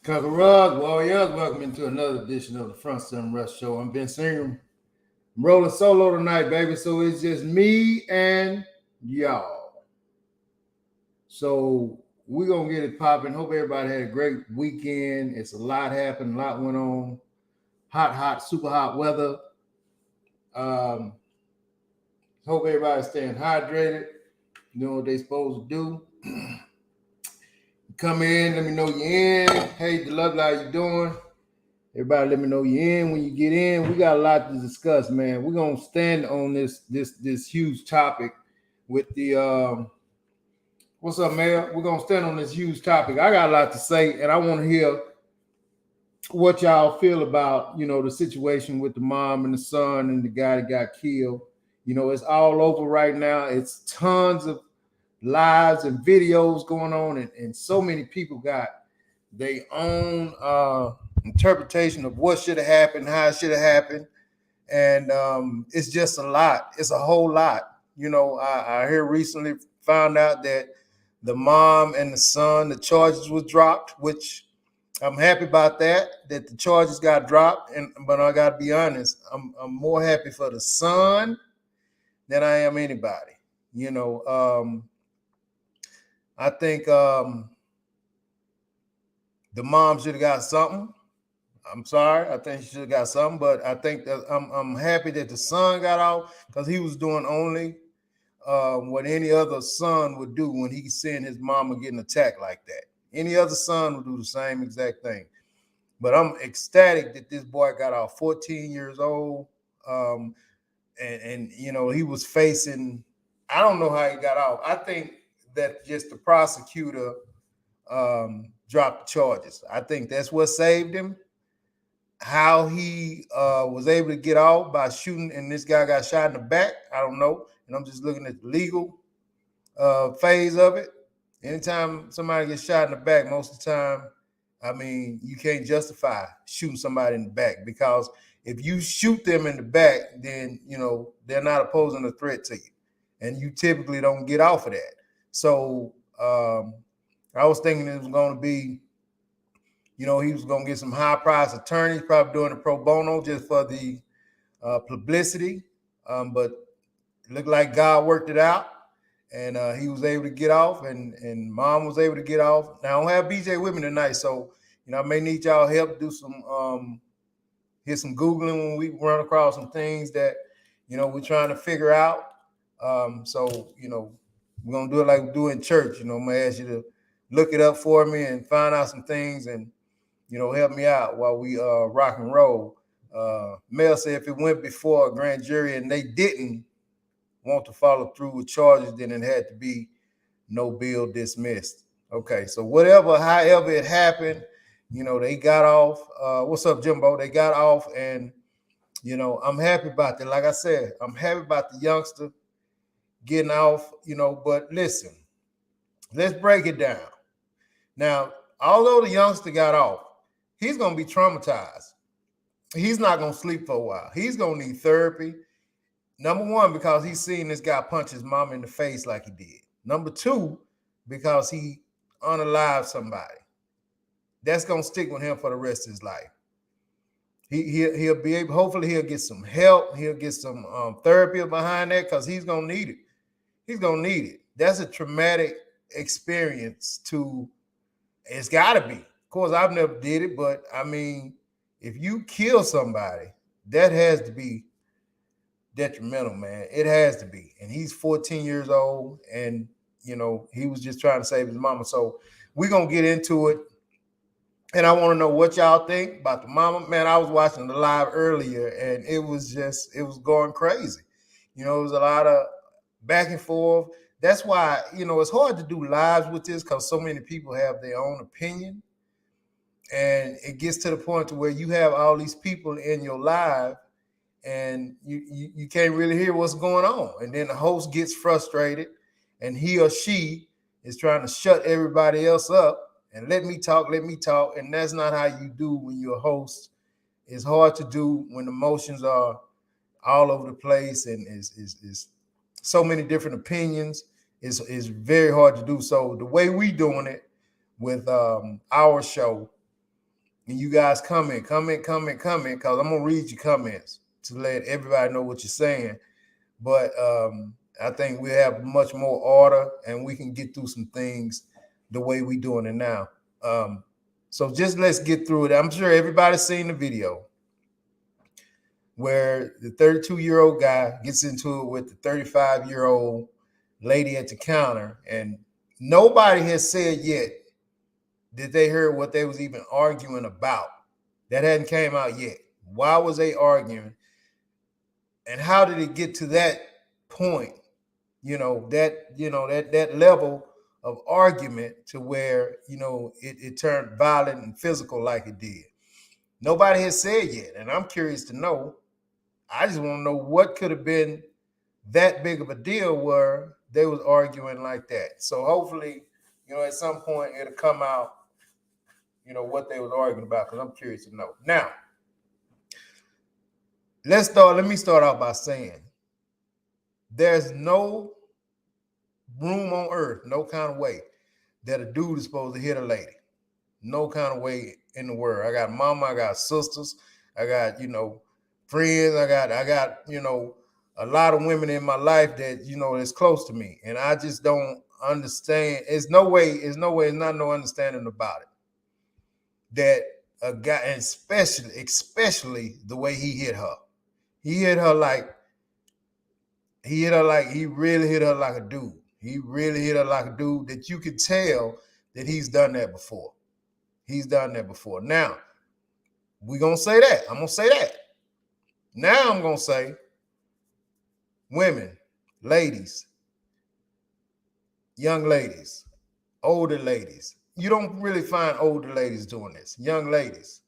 Conquer Rug, Warriors, welcome into another edition of the Front Sun Rush Show. I'm Ben Singer. I'm rolling solo tonight, baby. So it's just me and y'all. So we're gonna get it popping. Hope everybody had a great weekend. It's a lot happened, a lot went on. Hot, super hot weather. Um, hope everybody's staying hydrated, doing what they supposed to do. Come in, let me know you're in. Hey, Deluxe, how you doing? Everybody, let me know you're in. When you get in, we got a lot to discuss, man. We're gonna stand on this huge topic with the what's up, Mayor? We're gonna stand on this huge topic. I got a lot to say, and I want to hear what y'all feel about the situation with the mom and the son and the guy that got killed. It's all over right now. It's tons of lives and videos going on, and so many people got their own interpretation of what should have happened, how it should have happened, and it's just a lot. It's a whole lot. I here recently found out that the mom and the son, the charges was dropped, which I'm happy about that the charges got dropped. But I got to be honest, I'm more happy for the son than I am anybody. I think the mom should have got something. I'm sorry. I think she should have got something, but I think that I'm happy that the son got off because he was doing only what any other son would do when he's seeing his mama getting attacked like that. Any other son would do the same exact thing. But I'm ecstatic that this boy got off, 14 years old. And he was facing, I don't know how he got off. I think that just the prosecutor dropped the charges. I think that's what saved him. How he was able to get off by shooting, and this guy got shot in the back, I don't know. And I'm just looking at the legal phase of it. Anytime somebody gets shot in the back, most of the time, I mean, you can't justify shooting somebody in the back, because if you shoot them in the back, then, they're not posing a threat to you. And you typically don't get off of that. So I was thinking it was going to be, he was going to get some high-priced attorneys, probably doing the pro bono just for the publicity. But it looked like God worked it out, and he was able to get off, and mom was able to get off. Now, I don't have BJ with me tonight, so, I may need y'all help do some hear some Googling when we run across some things that, we're trying to figure out. So, we're going to do it like we do in church. I'm going to ask you to look it up for me and find out some things and, help me out while we rock and roll. Mel said if it went before a grand jury and they didn't want to follow through with charges, then it had to be no bill dismissed. Okay, so however it happened, they got off. What's up, Jimbo? They got off, and, I'm happy about that. Like I said, I'm happy about the youngster getting off, but listen, let's break it down. Now, although the youngster got off, he's going to be traumatized. He's not going to sleep for a while. He's going to need therapy. Number one, because he's seen this guy punch his mom in the face like he did. Number two, because he unalived somebody. That's going to stick with him for the rest of his life. He'll be able, hopefully he'll get some help. He'll get some therapy behind that, because he's going to need it. He's going to need it. That's a traumatic experience it's got to be. Of course, I've never did it, but I mean, if you kill somebody, that has to be detrimental, man. It has to be. And he's 14 years old, and, he was just trying to save his mama. So we're going to get into it. And I want to know what y'all think about the mama. Man, I was watching the live earlier, and it was going crazy. It was a lot of back and forth. That's why, it's hard to do lives with this, because so many people have their own opinion. And it gets to the point to where you have all these people in your live, and you can't really hear what's going on. And then the host gets frustrated, and he or she is trying to shut everybody else up and let me talk. And that's not how you do when you're a host. It's hard to do when emotions are all over the place, and is so many different opinions. Is very hard to do. So the way we doing it with our show And you guys comment, because I'm gonna read your comments to let everybody know what you're saying. But I think we have much more order and we can get through some things the way we're doing it now. So just let's get through it. I'm sure everybody's seen the video where the 32-year-old guy gets into it with the 35-year-old lady at the counter, and nobody has said yet that they heard what they was even arguing about. That hadn't came out yet. Why was they arguing? And how did it get to that point? That level of argument to where, it turned violent and physical like it did. Nobody has said yet. And I'm curious to know. I just want to know what could have been that big of a deal where they was arguing like that. So hopefully, at some point it'll come out, what they was arguing about, because I'm curious to know. Now, let me start off by saying there's no room on earth, no kind of way that a dude is supposed to hit a lady. No kind of way in the world. I got mama, I got sisters, I got, friends, I got, a lot of women in my life that, is close to me. And I just don't understand. It's not no understanding about it. That a guy, and especially the way he hit her. He really hit her like a dude. He really hit her like a dude that you could tell that he's done that before. He's done that before. Now, we're going to say that. I'm going to say that. Now I'm going to say, women, ladies, young ladies, older ladies. You don't really find older ladies doing this. Young ladies,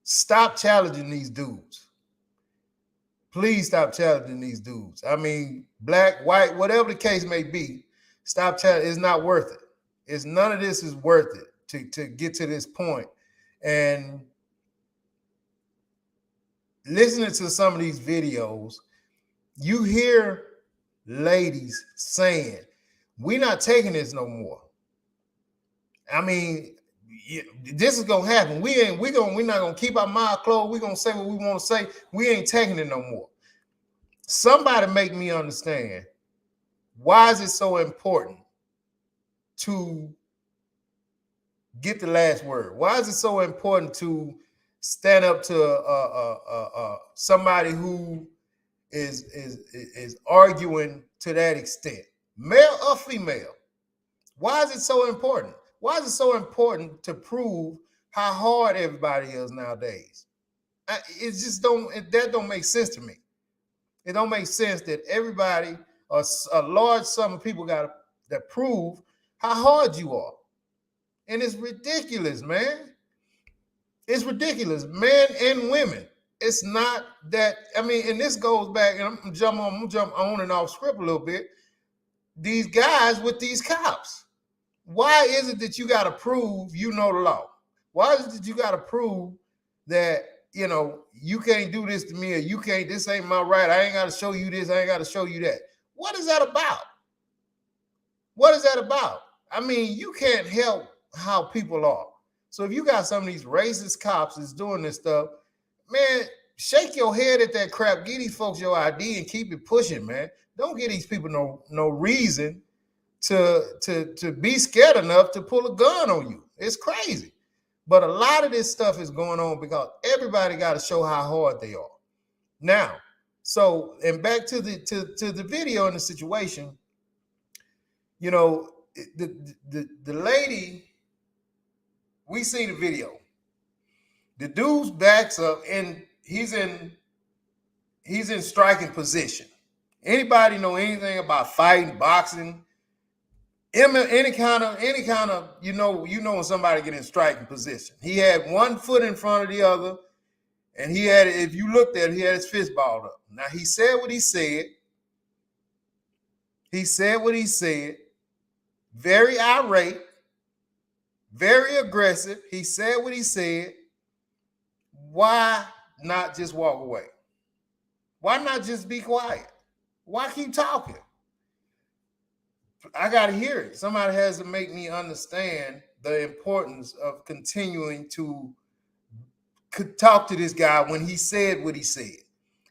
stop challenging these dudes. Please stop challenging these dudes. I mean, black, white, whatever the case may be, stop challenging. It's not worth it. None of this is worth it to get to this point. And listening to some of these videos, you hear ladies saying, we're not taking this no more. I mean, this is gonna happen. We're not gonna keep our mouth closed. We're gonna say what we want to say. We ain't taking it no more. Somebody make me understand, why is it so important to get the last word? Why is it so important to stand up to somebody who is arguing to that extent, male or female? Why is it so important? Why is it so important to prove how hard everybody is nowadays? That don't make sense to me. It don't make sense that everybody, or a large sum of people, got to prove how hard you are. And it's ridiculous, man. It's ridiculous, men and women. It's not that, and this goes back, and I'm gonna jump on and off script a little bit. These guys with these cops. Why is it that you got to prove you know the law? Why is it that you got to prove that, you can't do this to me, or you can't, this ain't my right, I ain't got to show you this, I ain't got to show you that? What is that about? What is that about? You can't help how people are. So if you got some of these racist cops that's doing this stuff, man, shake your head at that crap. Give these folks your ID and keep it pushing, man. Don't give these people no reason to be scared enough to pull a gun on you. It's crazy. But a lot of this stuff is going on because everybody got to show how hard they are. Now, and back to the video and the situation, the lady, we see the video. The dude's backs up and he's in striking position. Anybody know anything about fighting, boxing? Any kind of, when somebody get in striking position. He had one foot in front of the other, and he had, if you looked at it, he had his fist balled up. Now, he said what he said. He said what he said. Very irate, very aggressive. He said what he said. Why not just walk away? Why not just be quiet? Why keep talking? I got to hear it. Somebody has to make me understand the importance of continuing to talk to this guy when he said what he said.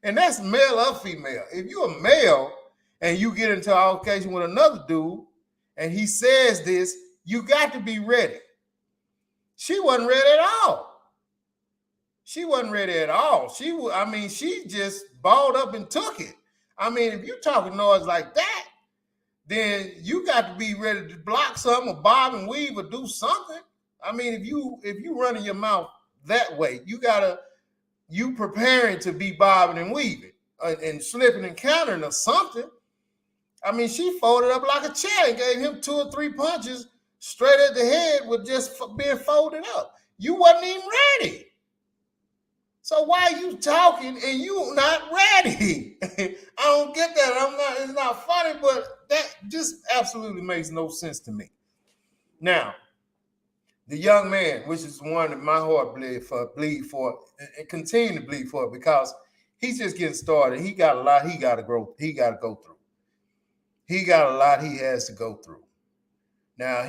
And that's male or female. If you're a male and you get into an altercation with another dude and he says this, you got to be ready. She wasn't ready at all. She wasn't ready at all. She just balled up and took it. I mean, if you're talking noise like that, then you got to be ready to block something or bob and weave or do something. I mean, if you running your mouth that way, you preparing to be bobbing and weaving and slipping and countering or something. I mean, she folded up like a chair and gave him 2 or 3 punches straight at the head with just being folded up. You wasn't even ready. So why are you talking and you not ready? I don't get that. It's not funny, but that just absolutely makes no sense to me. Now, the young man, which is one that my heart bleed for, and continue to bleed for, because he's just getting started. He got a lot he got to go through. He got a lot he has to go through. Now,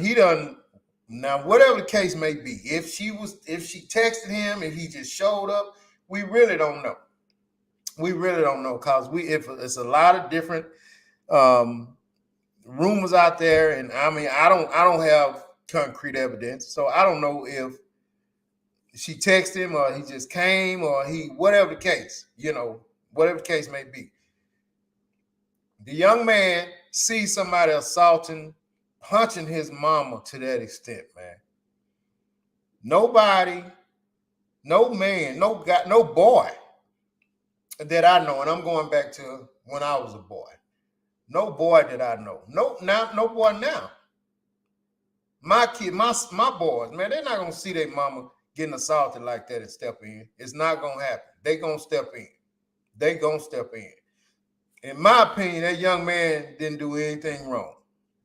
whatever the case may be, if she texted him, if he just showed up, we really don't know. We really don't know, because it's a lot of different rumors out there, and I mean, I don't have concrete evidence, so I don't know if she texted him or he just came or whatever the case, whatever the case may be. The young man sees somebody assaulting, punching his mama to that extent, man. Nobody, no man, no guy, no boy that I know, and I'm going back to when I was a boy. No boy that I know. No boy now. My kid, my boys, man, they're not gonna see their mama getting assaulted like that and step in. It's not gonna happen. They gonna step in. In my opinion, that young man didn't do anything wrong.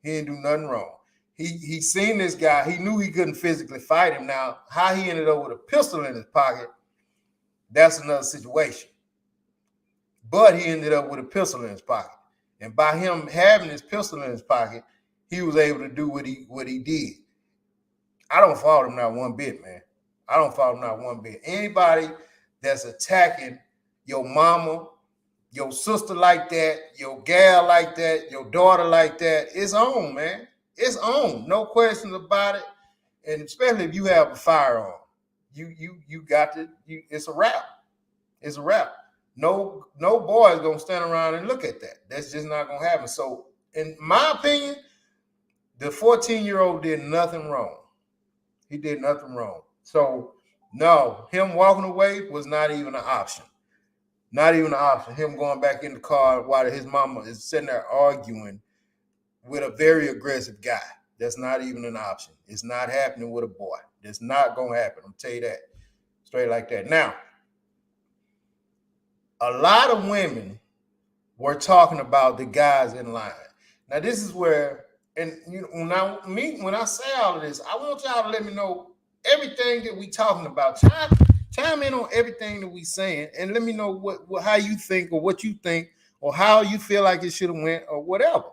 He didn't do nothing wrong. He seen this guy. He knew he couldn't physically fight him. Now, how he ended up with a pistol in his pocket, that's another situation. But he ended up with a pistol in his pocket. And by him having his pistol in his pocket, he was able to do what he did. I don't fault him not one bit, man. I don't fault him not one bit. Anybody that's attacking your mama, your sister like that, your gal like that, your daughter like that, it's on, man. It's on. No questions about it. And especially if you have a firearm, you got to. It's a wrap. It's a wrap. No boy is gonna stand around and look at that. That's just not gonna happen. So, in my opinion, the 14-year-old did nothing wrong. He did nothing wrong. So, no, him walking away was not even an option. Not even an option. Him going back in the car while his mama is sitting there arguing with a very aggressive guy. That's not even an option. It's not happening with a boy. It's not going to happen. I'm tell you that. Straight like that. Now, a lot of women were talking about the guys in line. Now, this is where, and when I say all of this, I want y'all to let me know everything that we talking about. Chime in on everything that we saying, and let me know how you think or what you think or how you feel like it should have went or whatever.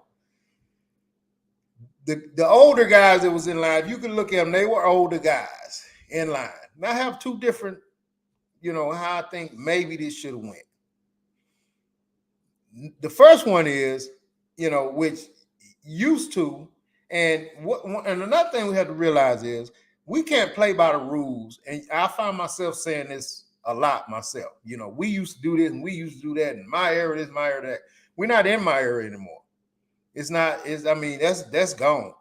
The older guys that was in line, if you can look at them, they were older guys in line. Now I have two different, how I think maybe this should have went. The first one is, which used to, and another thing we have to realize is we can't play by the rules. And I find myself saying this a lot myself. We used to do this and we used to do that. In my era, this, my era, that. We're not in my era anymore. That's gone.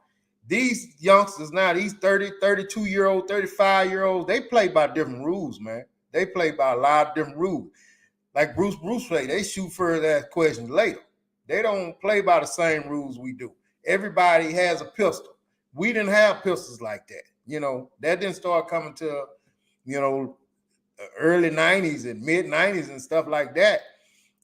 These youngsters now, these 30, 32-year-old, 35-year-olds, they play by different rules, man. They play by a lot of different rules. Like Bruce play, they shoot further ask questions later. They don't play by the same rules we do. Everybody has a pistol. We didn't have pistols like that. That didn't start coming to, early 90s and mid 90s and stuff like that.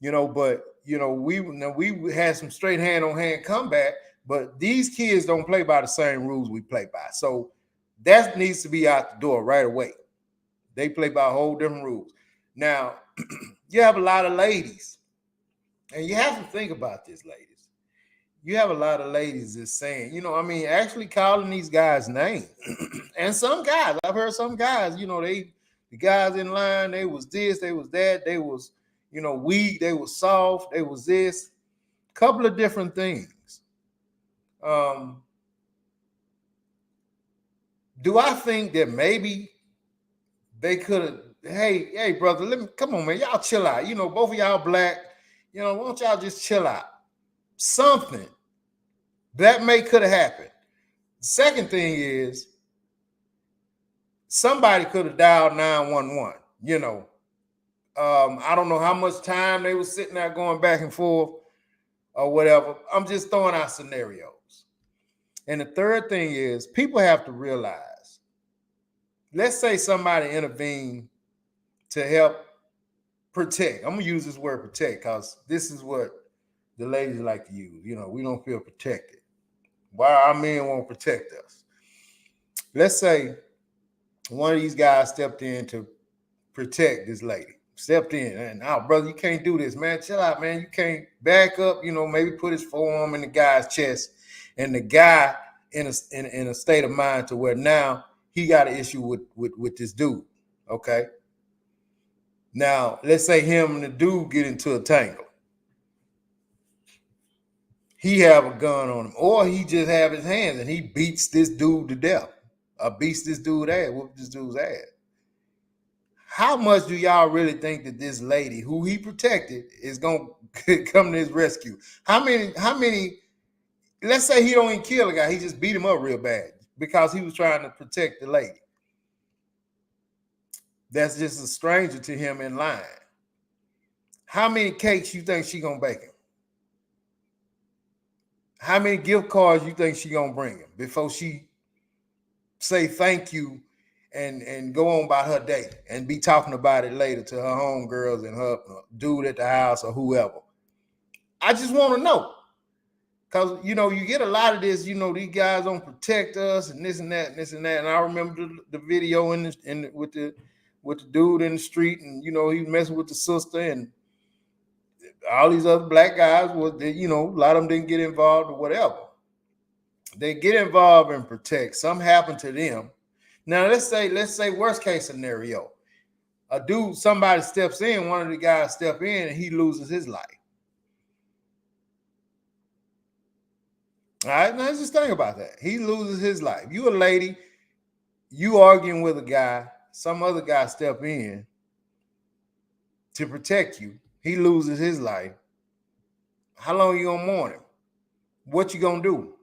But we had some straight hand-on-hand combat, but these kids don't play by the same rules we play by. So that needs to be out the door right away. They play by a whole different rules. Now, you have a lot of ladies, and you have to think about this, ladies. you have a lot of ladies that's saying, actually calling these guys names. And some guys, I've heard some guys, the guys in line, they was this, they was that, they was, weak, they was soft, they was this, couple of different things. Do I think that maybe they could have, hey, brother, come on, man, y'all chill out. Both of y'all black, why don't y'all just chill out? Something that could have happened. The second thing is somebody could have dialed 911. I don't know how much time they were sitting there going back and forth or whatever. I'm just throwing out scenarios. And the third thing is people have to realize, let's say somebody intervened to help protect. I'm going to use this word protect because this is what the ladies like to use. We don't feel protected. Why our men won't protect us? Let's say one of these guys stepped in to protect this lady. Stepped in and now, brother, you can't do this, man. Chill out, man. You can't back up. Maybe put his forearm in the guy's chest, and the guy in a state of mind to where now he got an issue with this dude. Okay. Now let's say him and the dude get into a tangle. He have a gun on him, or he just have his hands and he beats this dude to death, or beats this dude ass, whoop this dude's ass. How much do y'all really think that this lady who he protected is gonna come to his rescue? How many, let's say he don't even kill a guy, he just beat him up real bad because he was trying to protect the lady. That's just a stranger to him in line. How many cakes you think she gonna bake him? How many gift cards you think she gonna bring him before she say thank you and go on about her day and be talking about it later to her homegirls and her dude at the house or whoever? I just want to know. Because, you get a lot of this, these guys don't protect us and this and that and this and that. And I remember the video with the dude in the street, and, he was messing with the sister, and all these other black guys, a lot of them didn't get involved or whatever. They get involved and protect. Something happened to them. Now, let's say worst case scenario. Somebody steps in, one of the guys step in, and he loses his life. All right, now just think about that. He loses his life. You a lady, you arguing with a guy, some other guy step in to protect you. He loses his life. How long you gonna mourn him? What you gonna do?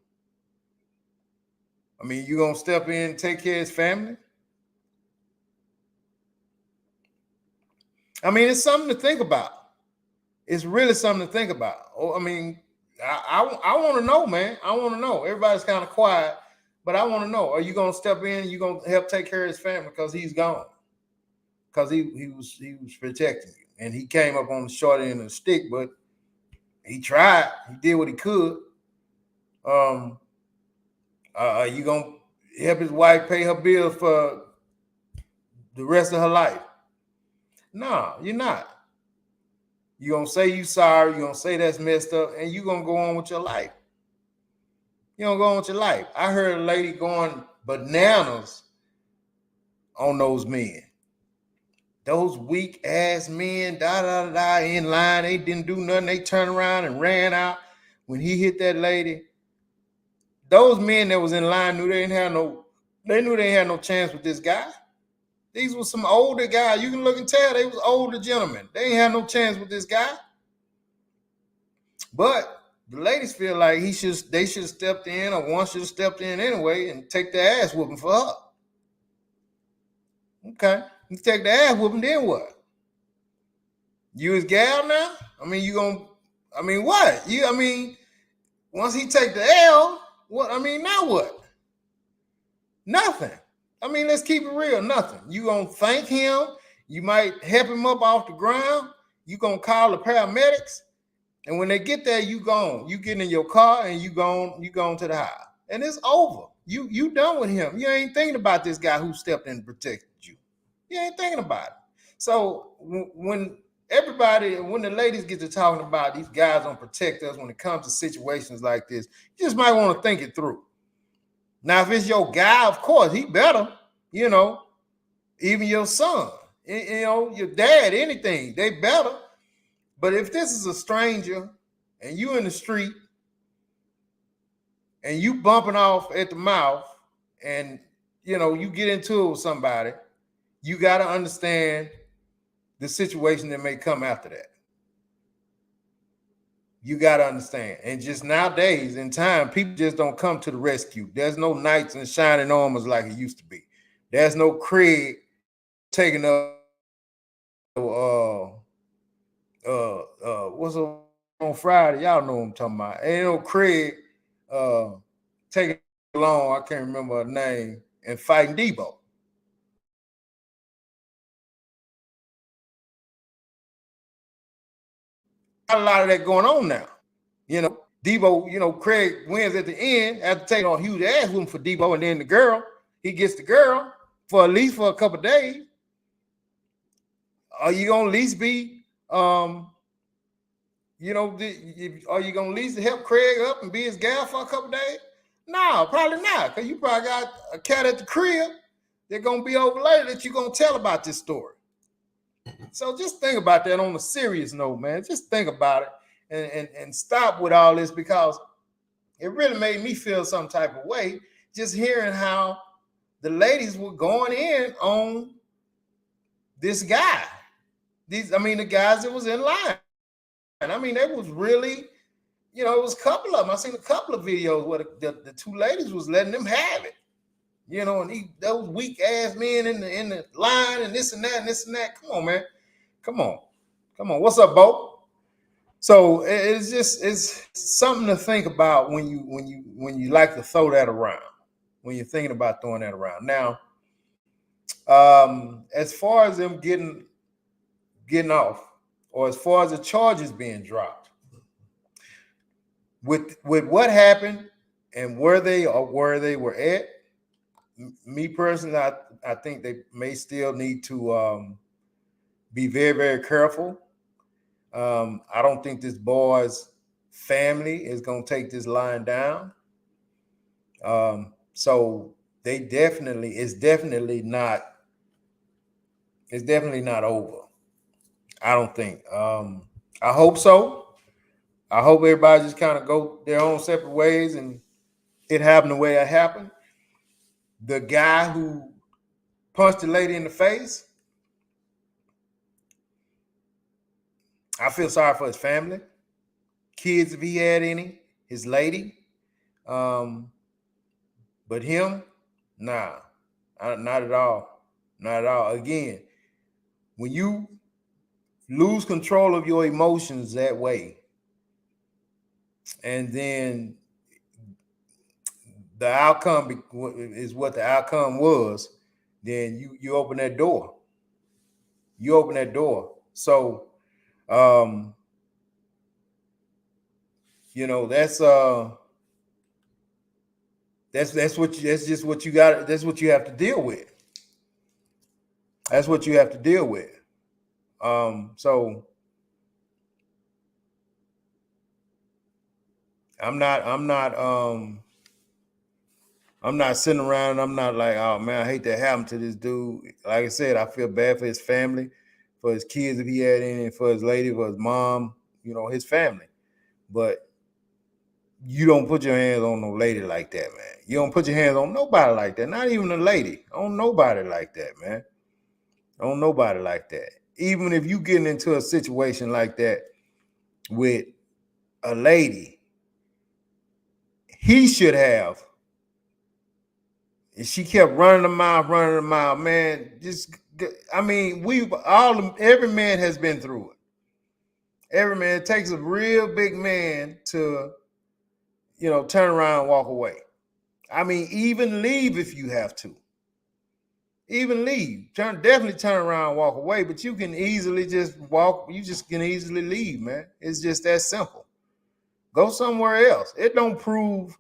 You gonna step in and take care of his family? It's something to think about. It's really something to think about. I want to know, man. I want to know. Everybody's kind of quiet, but I want to know. Are you gonna step in and you gonna help take care of his family because he's gone? Because he was protecting you, and he came up on the short end of the stick, but he tried. He did what he could. Are you gonna help his wife pay her bills for the rest of her life? No, you're not. You're gonna say you sorry, you're gonna say that's messed up, and you're gonna go on with your life. You're gonna go on with your life. I heard a lady going bananas on those men. Those weak ass men, in line, they didn't do nothing. They turned around and ran out when he hit that lady. Those men that was in line knew they had no chance with this guy. These were some older guys. You can look and tell they was older gentlemen. They ain't had no chance with this guy. But the ladies feel like they should have stepped in, or one should have stepped in anyway and take the ass whooping for her. Okay. You take the ass whooping, then what? You his gal now? What? Once he take the L, what? Now what? Nothing. Let's keep it real. Nothing. You gonna thank him. You might help him up off the ground. You gonna call the paramedics. And when they get there, you gone. You get in your car and you gone to the house. And it's over. You done with him. You ain't thinking about this guy who stepped in and protected you. You ain't thinking about it. So when everybody, when the ladies get to talking about these guys don't protect us when it comes to situations like this, you just might want to think it through. Now, if it's your guy, of course, he better, you know, even your son, you know, your dad, anything, they better. But if this is a stranger and you in the street and you bumping off at the mouth and, you know, you get into it with somebody, you got to understand the situation that may come after that. You got to understand. And just nowadays in time, people just don't come to the rescue. There's no knights in shining armors like it used to be. There's no Craig taking up what's on Friday? Y'all know what I'm talking about. Ain't no Craig taking along, I can't remember her name, and fighting Debo. Got a lot of that going on now. You know, Debo, you know, Craig wins at the end after taking on huge ass whooping for Debo, and then the girl, he gets the girl for at least for a couple of days. Are you gonna at least be you know, are you gonna at least help Craig up and be his gal for a couple of days? No, probably not, because you probably got a cat at the crib. They're gonna be over later that you're gonna tell about this story. So just think about that on a serious note, man. Just think about it and stop with all this, because it really made me feel some type of way just hearing how the ladies were going in on this guy. The guys that was in line. I mean, they was really, you know, it was a couple of them. I seen a couple of videos where the two ladies was letting them have it. You know, and those weak ass men in the line and this and that and this and that. Come on, man. Come on. What's up, Bo? So it's something to think about when you like to throw that around, when you're thinking about throwing that around. Now, as far as them getting off, or as far as the charges being dropped, with what happened and where they were at, me personally, I think they may still need to be very, very careful. I don't think this boy's family is going to take this line down. So it's definitely not over. I don't think. I hope so. I hope everybody just kind of go their own separate ways and it happened the way it happened. The guy who punched the lady in the face, I feel sorry for his family, kids if he had any, his lady. But him, nah, not at all. Not at all. Again, when you lose control of your emotions that way, and then the outcome is what the outcome was, then you open that door. You open that door. So, you know, that's just what you got. That's what you have to deal with. That's what you have to deal with. So I'm not sitting around. I'm not like, oh man, I hate that happened to this dude. Like I said, I feel bad for his family, for his kids if he had any, for his lady, for his mom, you know, his family. But you don't put your hands on no lady like that, man. You don't put your hands on nobody like that. Not even a lady. On nobody like that, man. On nobody like that. Even if you getting into a situation like that with a lady, he should have. And she kept running the mile, man. Every man has been through it. Every man, it takes a real big man to, you know, turn around and walk away. I mean, even leave if you have to. Even leave. Definitely turn around and walk away, but you can easily just walk. You just can easily leave, man. It's just that simple. Go somewhere else. It don't prove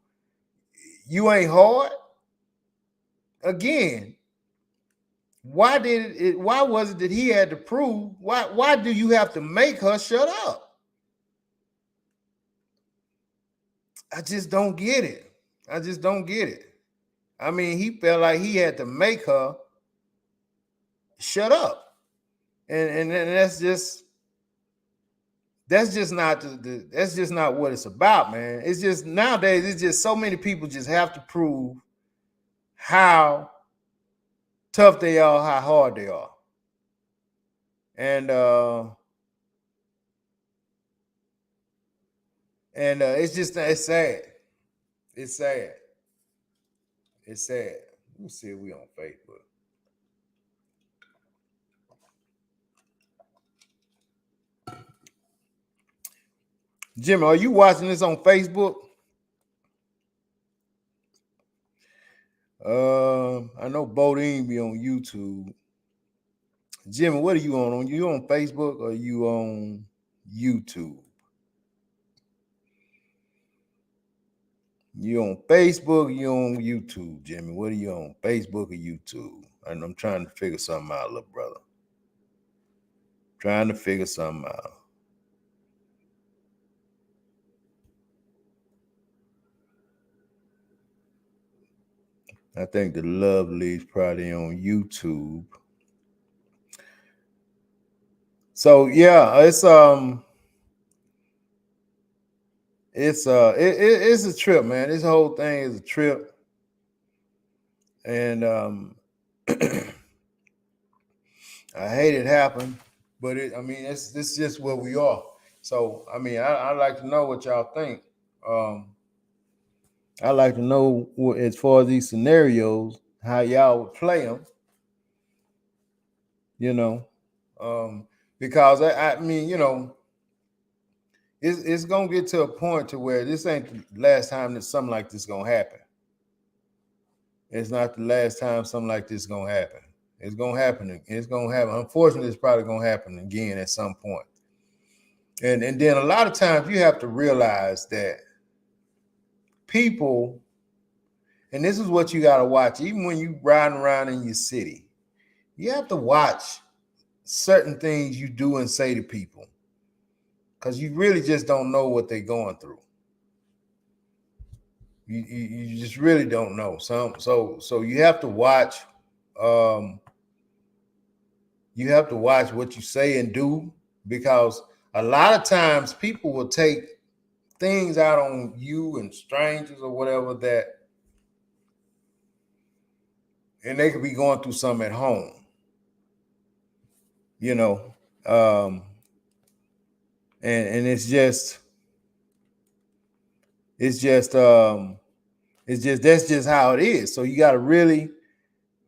you ain't hard. Again, Why was it that he had to prove? Why do you have to make her shut up? I just don't get it. I just don't get it. I mean, he felt like he had to make her shut up. And that's just not that's just not what it's about, man. It's just nowadays, it's just so many people just have to prove how tough they are, how hard they are. And it's just, it's sad. It's sad. It's sad. Let me see if we on Facebook. Jimmy, are you watching this on Facebook? I know Bodine be on YouTube. Jimmy, what are you on? Are you on Facebook or are you on YouTube? You on Facebook, you on YouTube, Jimmy? What are you on, Facebook or YouTube? And I'm trying to figure something out, little brother. Trying to figure something out. I think the Lovely's probably on YouTube. So yeah, it's a trip, man. This whole thing is a trip. And I hate it happened, but this is just where we are. So I mean, I like to know what y'all think. I like to know as far as these scenarios, how y'all would play them. You know, because I mean, you know, it's gonna get to a point to where this ain't the last time that something like this gonna happen. It's not the last time something like this gonna happen. It's gonna happen. It's gonna happen. Unfortunately, it's probably gonna happen again at some point. And then a lot of times you have to realize that people, and this is what you got to watch, even when you riding around in your city, you have to watch certain things you do and say to people, because you really just don't know what they're going through. You just really don't know. So you have to watch. You have to watch what you say and do, because a lot of times people will take things out on you and strangers or whatever and they could be going through something at home, you know. And it's just that's just how it is. So you got to really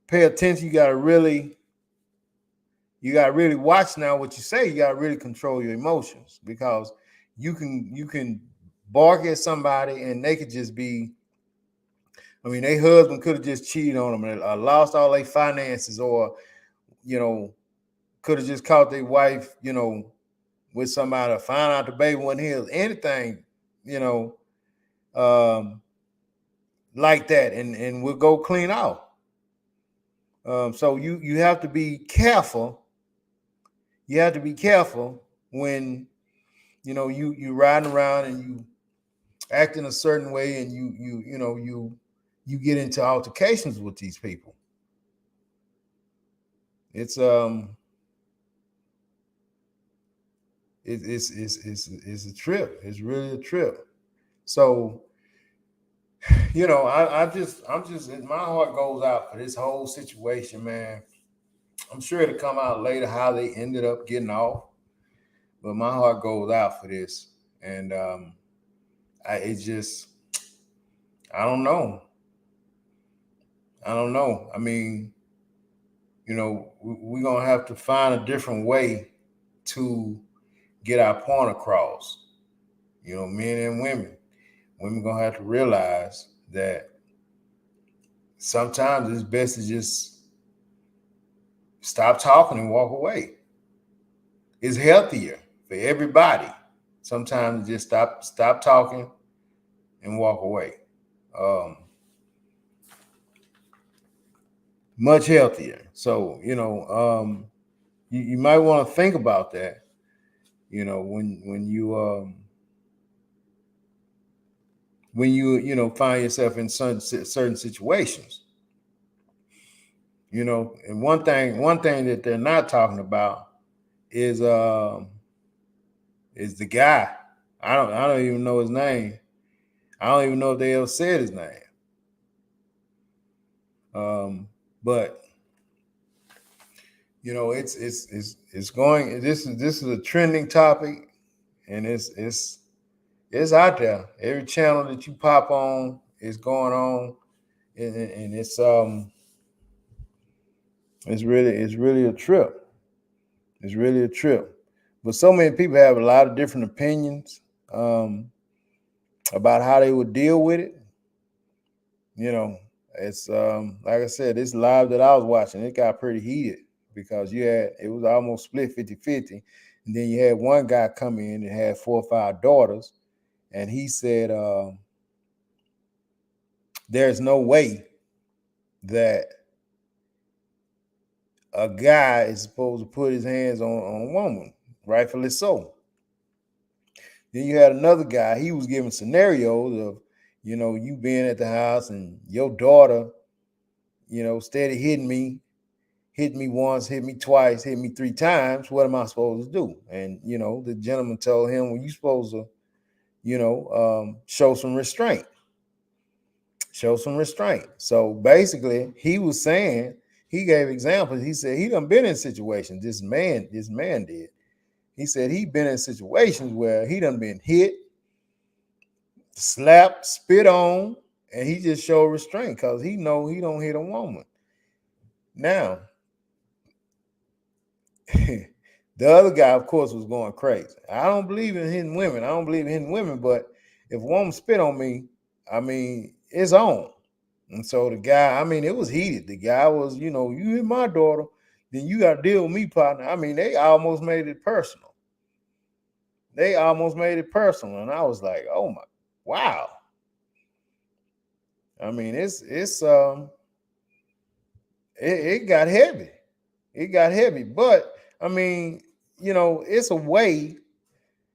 pay attention. You got to really watch now what you say. You got to really control your emotions, because you can bark at somebody and they could just be, I mean, their husband could have just cheated on them and lost all their finances, or, you know, could have just caught their wife, you know, with somebody, find out the baby wasn't his, anything, you know, like that, and we'll go clean out. So you have to be careful. You have to be careful when, you know, you riding around and you act in a certain way, and you get into altercations with these people. It's it's a trip. It's really a trip. So, you know, I'm just my heart goes out for this whole situation, man. I'm sure it'll come out later how they ended up getting off, but my heart goes out for this. And it's just, I don't know. I don't know. I mean, you know, we're gonna have to find a different way to get our point across. You know, men and women. Women gonna have to realize that sometimes it's best to just stop talking and walk away. It's healthier for everybody. Sometimes just stop talking and walk away. much healthier. So, you might want to think about that, when you find yourself in certain situations. And one thing that they're not talking about is the guy. I don't even know his name. I don't even know if they ever said his name. But it's going. This is a trending topic, and it's out there. Every channel that you pop on is going on, and it's really a trip. It's really a trip. But so many people have a lot of different opinions about how they would deal with it. It's like I said, this live that I was watching, it got pretty heated because it was almost split 50-50. And then you had one guy come in and had 4 or 5 daughters, and he said there's no way that a guy is supposed to put his hands on a woman, rightfully so. Then you had another guy, he was giving scenarios of, you being at the house and your daughter, steady hitting me, hit me once, hit me twice, hit me 3 times. What am I supposed to do? And, the gentleman told him, well, you're supposed to, show some restraint. Show some restraint. So basically, he was saying, he gave examples. He said he done been in situations. This man did. He said he been in situations where he done been hit, slapped, spit on, and he just showed restraint because he know he don't hit a woman. Now, the other guy, of course, was going crazy. I don't believe in hitting women. But if a woman spit on me, it's on. And so the guy, it was heated. The guy was, you hit my daughter, then you got to deal with me, partner. They almost made it personal. And I was like, oh my, wow. It got heavy. It got heavy. But it's a way.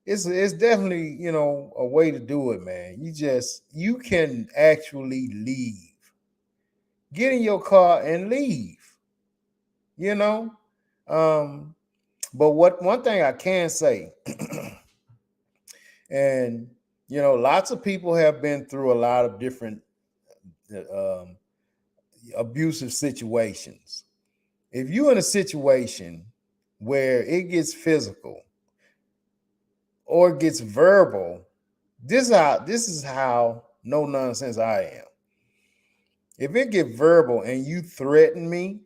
It's definitely, a way to do it, man. You can actually leave. Get in your car and leave. But one thing I can say, and lots of people have been through a lot of different abusive situations. If you're in a situation where it gets physical or it gets verbal, this is how no nonsense I am. If it get verbal and you threaten me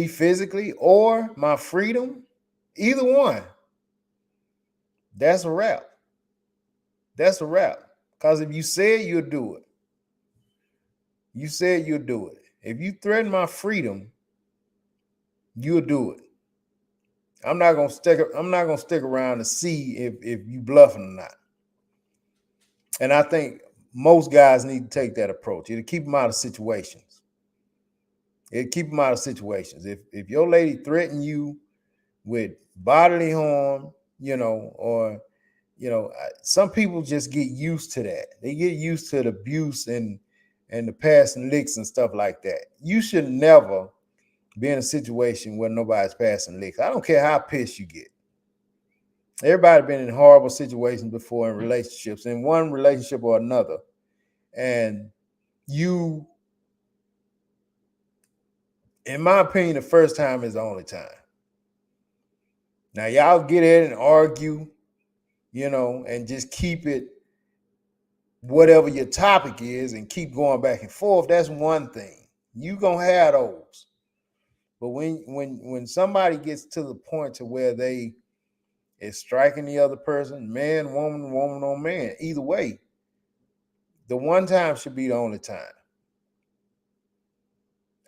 physically or my freedom, either one, that's a wrap. That's a wrap. Because if you said you'll do it, you said you'll do it. If you threaten my freedom, you'll do it. I'm not gonna stick around to see if you bluffing or not. And I think most guys need to take that approach. It'll keep them out of situations. If your lady threaten you with bodily harm, or some people just get used to that. They get used to the abuse and the passing licks and stuff like that. You should never be in a situation where nobody's passing licks. I don't care how pissed you get. Everybody been in horrible situations before in relationships, in one relationship or another. And in my opinion, the first time is the only time. Now, y'all get in and argue, and just keep it whatever your topic is and keep going back and forth. That's one thing. You gonna have those. But when somebody gets to the point to where they is striking the other person, man, woman on man, either way, the one time should be the only time.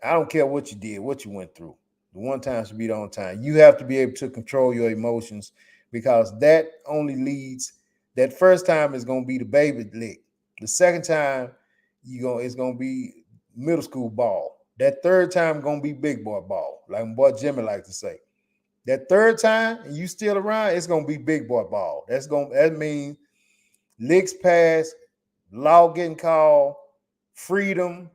I don't care what you did, what you went through. The one time should be the only time. You have to be able to control your emotions, because that only leads. That first time is going to be the baby lick. The second time, it's going to be, middle school ball. That third time gonna be big boy ball, like my boy Jimmy like to say. That third time, and you still around, it's gonna be big boy ball. That means licks passed, law getting called, freedom,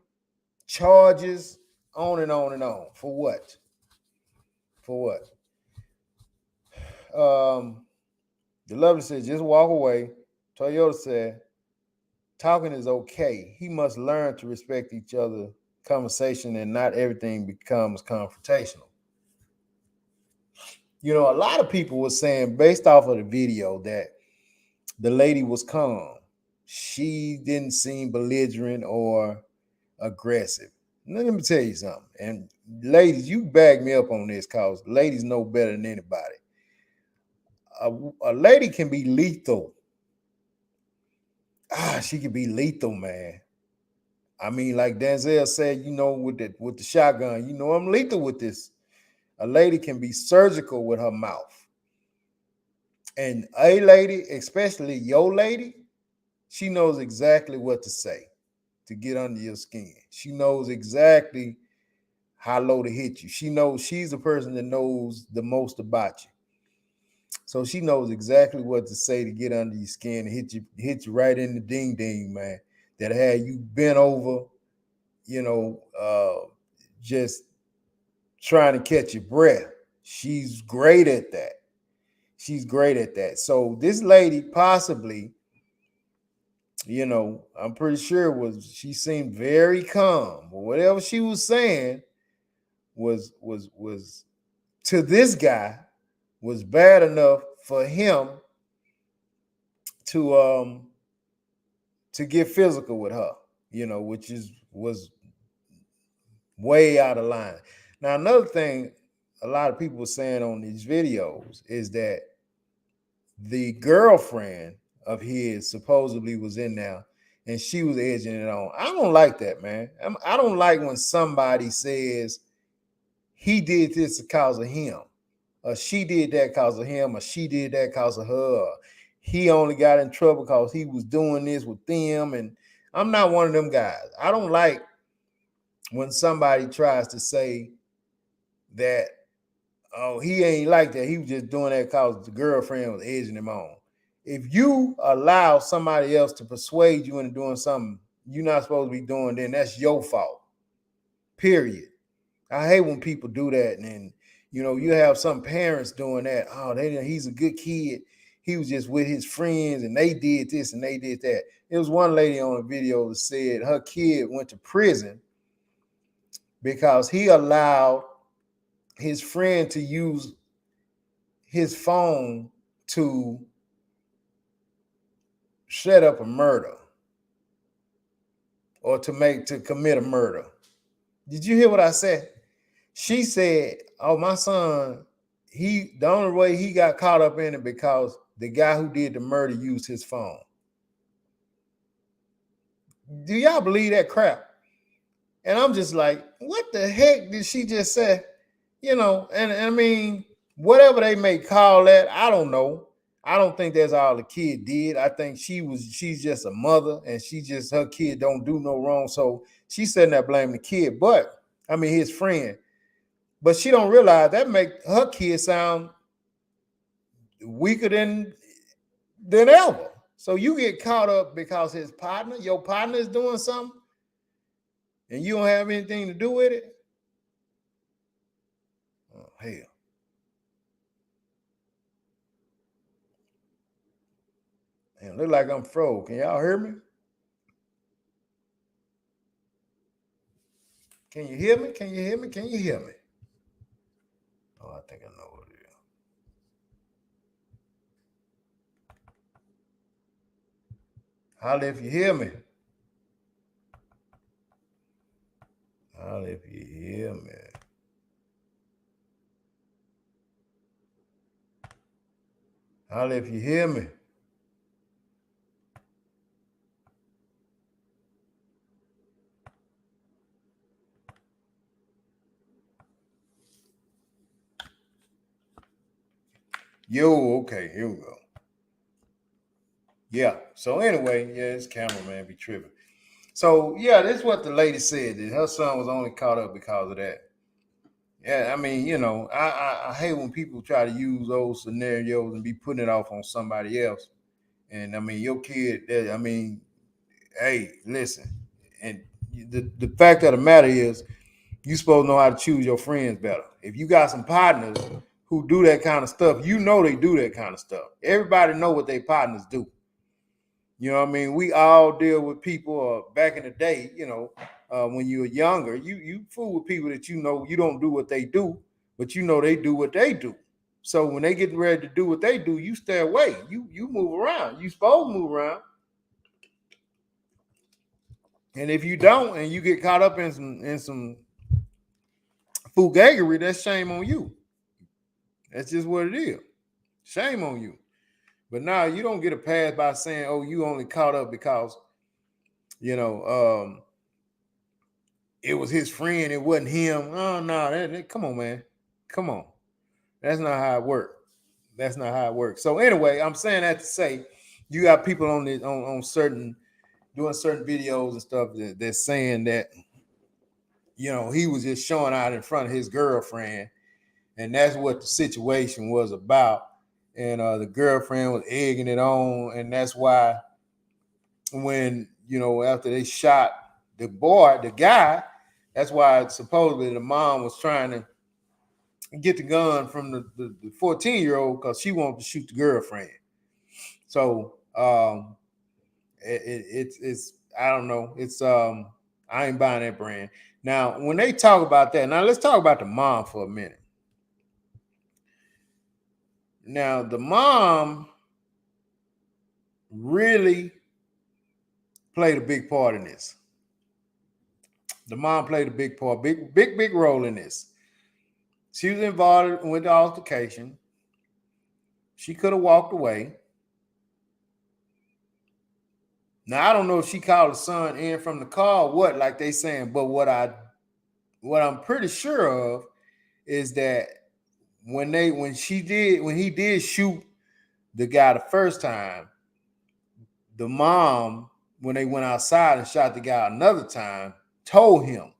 charges, on and on and on. For what? For what? The lovely said, just walk away. Toyota said, talking is okay. He must learn to respect each other conversation and not everything becomes confrontational. You know, a lot of people were saying, based off of the video, that the lady was calm. She didn't seem belligerent or aggressive. Now, let me tell you something. And ladies, you back me up on this because ladies know better than anybody. A lady can be lethal. She can be lethal, man. I mean, like Denzel said, you know, with the shotgun, you know, I'm lethal with this. A lady can be surgical with her mouth. And a lady, especially your lady, she knows exactly what to say to get under your skin. She knows exactly how low to hit you. She knows, she's the person that knows the most about you. So she knows exactly what to say to get under your skin and hit you right in the ding ding, man. That had you bent over, you know, just trying to catch your breath. She's great at that. She's great at that. So this lady possibly, you know, I'm pretty sure she seemed very calm. But whatever she was saying was to this guy was bad enough for him to get physical with her, you know, which was way out of line. Now, another thing a lot of people were saying on these videos is that the girlfriend of his supposedly was in there and she was edging it on. I don't like that, man. I don't like when somebody says he did this because of him, or she did that because of him, or she did that because of her, or he only got in trouble because he was doing this with them. And I'm not one of them guys. I don't like when somebody tries to say that, oh, he ain't like that. He was just doing that because the girlfriend was edging him on. If you allow somebody else to persuade you into doing something you're not supposed to be doing, then that's your fault. Period. I hate when people do that. And you know, you have some parents doing that. Oh, he's a good kid. He was just with his friends and they did this and they did that. There was one lady on a video that said her kid went to prison because he allowed his friend to use his phone to set up a murder or to commit a murder. Did you hear what I said? She said, oh, my son, the only way he got caught up in it because the guy who did the murder used his phone. Do y'all believe that crap? And I'm just like, what the heck did she just say? You know, and I mean, whatever they may call that, I don't know. I don't think that's all the kid did. I think she's just a mother and her kid don't do no wrong. So she's sitting there blaming the kid, but I mean his friend. But she don't realize that make her kid sound weaker than ever. So you get caught up because your partner is doing something and you don't have anything to do with it. Oh, hell. Man, look like I'm froze. Can y'all hear me? Can you hear me? Can you hear me? Can you hear me? Oh, I think I know what it is. Holla if you hear me. Holla if you hear me. Holla if you hear me. Yo, okay, here we go. Yeah. So anyway, yeah, this cameraman be tripping. So yeah, this is what the lady said. That her son was only caught up because of that. Yeah, I mean, I hate when people try to use those scenarios and be putting it off on somebody else. And I mean, your kid. I mean, hey, listen. And the fact of the matter is, you supposed to know how to choose your friends better. If you got some partners who do that kind of stuff, you know they do that kind of stuff. Everybody know what their partners do. You know what I mean? We all deal with people back in the day, when you were younger, you fool with people that you know you don't do what they do, but you know they do what they do. So when they get ready to do what they do, you stay away. You move around. You supposed to move around. And if you don't and you get caught up in some foogagery, that's shame on you. That's just what it is. Shame on you. But now you don't get a pass by saying, "Oh, you only caught up because you know it was his friend, it wasn't him." Oh no, come on, man, come on. That's not how it works. That's not how it works. So anyway, I'm saying that to say, you got people on certain doing certain videos and stuff that's saying that he was just showing out in front of his girlfriend, and that's what the situation was about. And the girlfriend was egging it on, and that's why when after they shot the guy, that's why supposedly the mom was trying to get the gun from the 14-year-old because she wanted to shoot the girlfriend. So it's I don't know. It's I ain't buying that brand. Now, when they talk about that, now let's talk about the mom for a minute. Now, the mom really played a big part in this. The mom played a big part, big role in this. She was involved with the altercation. She could have walked away. Now, I don't know if she called the son in from the car or what, like they saying, but what I'm pretty sure of is that when he did shoot the guy the first time, the mom, when they went outside and shot the guy another time, told him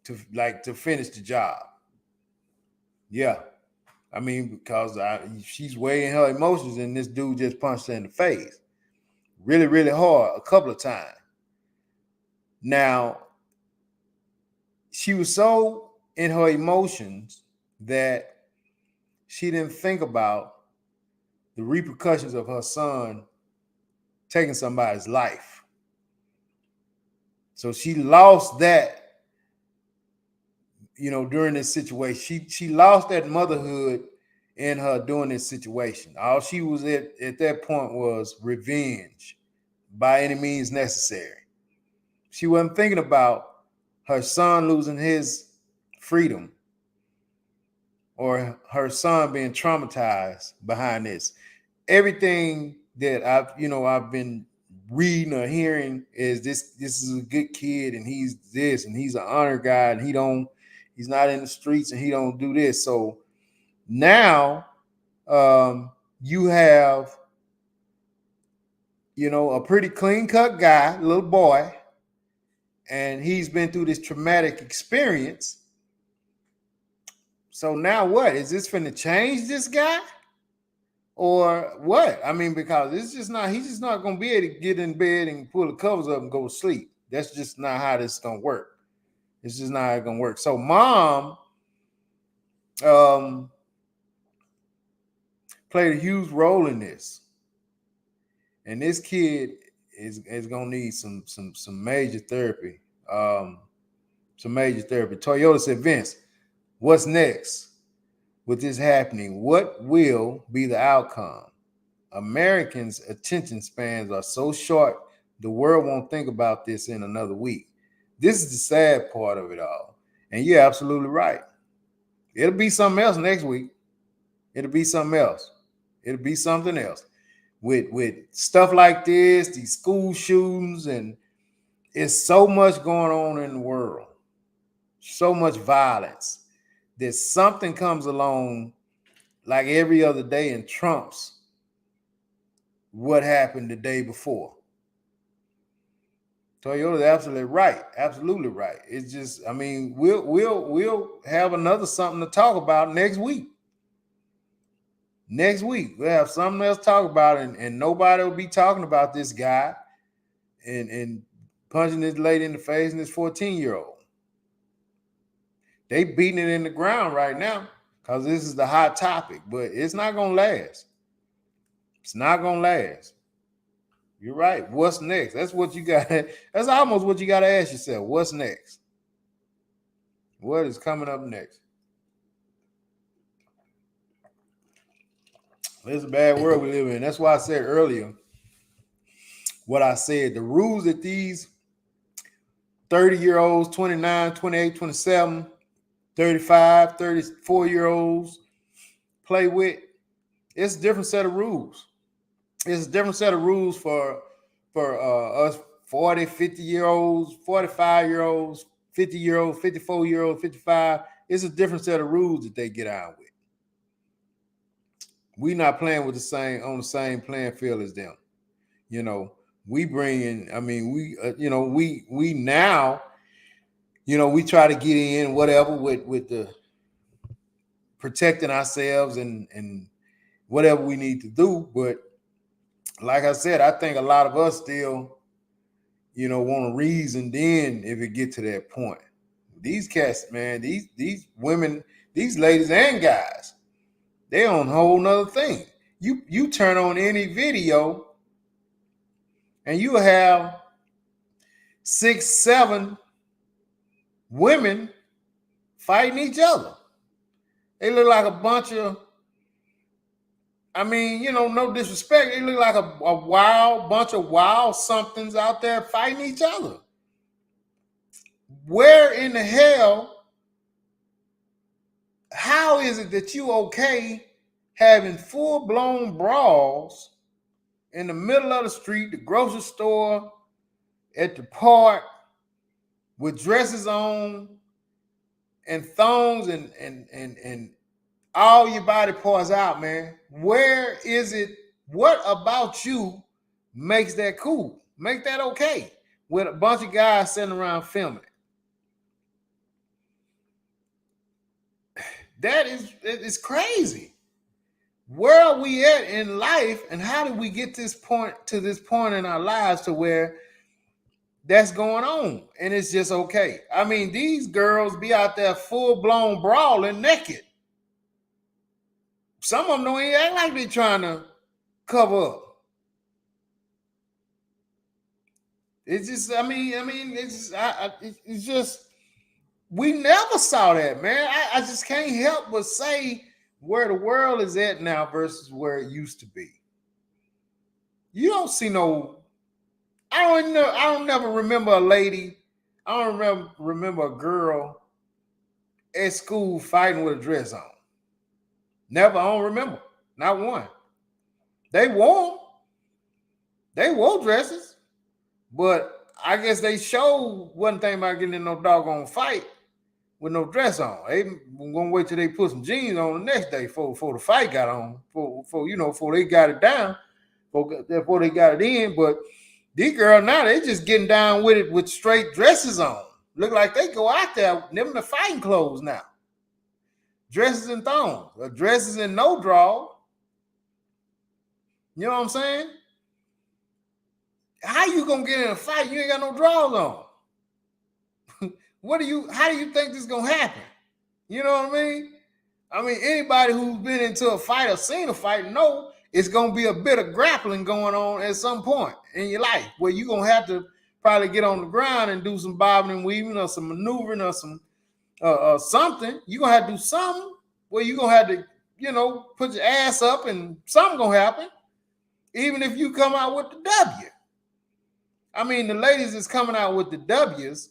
to finish the job. Yeah. I mean, because she's weighing her emotions, and this dude just punched her in the face really, really hard a couple of times. Now, she was so in her emotions that she didn't think about the repercussions of her son taking somebody's life. So she lost that, during this situation. She lost that motherhood in her during this situation. All she was at that point was revenge by any means necessary. She wasn't thinking about her son losing his freedom or her son being traumatized behind this. Everything that I've been reading or hearing is this is a good kid, and he's this, and he's an honor guy, and he's not in the streets, and he don't do this. So now you have a pretty clean cut guy, little boy, and he's been through this traumatic experience. So now what? Is this finna change this guy? Or what? I mean, because he's just not gonna be able to get in bed and pull the covers up and go to sleep. That's just not how this is gonna work. It's just not how it's gonna work. So mom played a huge role in this. And this kid is gonna need some major therapy. Some major therapy. Toyota said, Vince, what's next with this happening? What will be the outcome? Americans' attention spans are so short, the world won't think about this in another week. This is the sad part of it all. And you're absolutely right. It'll be something else next week. It'll be something else. It'll be something else. With stuff like this, these school shootings, and it's so much going on in the world. So much violence that something comes along like every other day and trumps what happened the day before. Toyota's absolutely right. Absolutely right. It's just, I mean, we'll have another something to talk about next week. Next week, we'll have something else to talk about, and nobody will be talking about this guy and punching this lady in the face and this 14-year-old. They beating it in the ground right now because this is the hot topic, but it's not gonna last. It's not gonna last. You're right. What's next? That's what you got. That's almost what you got to ask yourself. What's next? What is coming up next? It's a bad world we live in. That's why I said earlier what I said. The rules that these 30-year-olds, 29, 28, 27, 35, 34-year-olds play with, it's a different set of rules. It's a different set of rules for us 40, 50-year-olds, 45-year-olds, 50-year-olds, 54-year-olds, 55. It's a different set of rules that they get out with. We not playing with on the same playing field as them. You know, we bring in, I mean, we now, we try to get in whatever with the protecting ourselves and whatever we need to do. But like I said, I think a lot of us still, want to reason then if it get to that point. These cats, man, these women, these ladies and guys, they on a whole nother thing. You turn on any video and you have 6, 7 women fighting each other. They look like a bunch of, I mean, no disrespect. They look like a wild bunch of wild somethings out there fighting each other. Where in the hell, how is it that you okay having full-blown brawls in the middle of the street, the grocery store, at the park, with dresses on and thongs and all your body parts out, man? Where is it? What about you makes that cool? Make that okay with a bunch of guys sitting around filming it? That is crazy. Where are we at in life, and how did we get to this point in our lives to where that's going on and it's just okay? I mean, these girls be out there full-blown brawling naked. Some of them don't even act like they're trying to cover up. It's just, it's just, we never saw that, man. I just can't help but say where the world is at now versus where it used to be. You don't see I don't never remember a lady. I don't remember a girl at school fighting with a dress on. Never. I don't remember. Not one. They wore dresses, but I guess they showed one thing about getting in no doggone fight with no dress on. They gonna wait till they put some jeans on the next day before the fight got on, before they got it down, before they got it in. But these girls now, they just getting down with it with straight dresses on. Look like they go out there, them the fighting clothes now. Dresses and thongs, or dresses and no draw. You know what I'm saying? How you gonna get in a fight? You ain't got no drawers on. How do you think this is gonna happen? You know what I mean? I mean, anybody who's been into a fight or seen a fight know it's gonna be a bit of grappling going on at some point in your life where you're gonna have to probably get on the ground and do some bobbing and weaving or some maneuvering or some something. You're gonna have to do something where you're gonna have to, put your ass up and something gonna happen, even if you come out with the W. I mean, the ladies that's coming out with the W's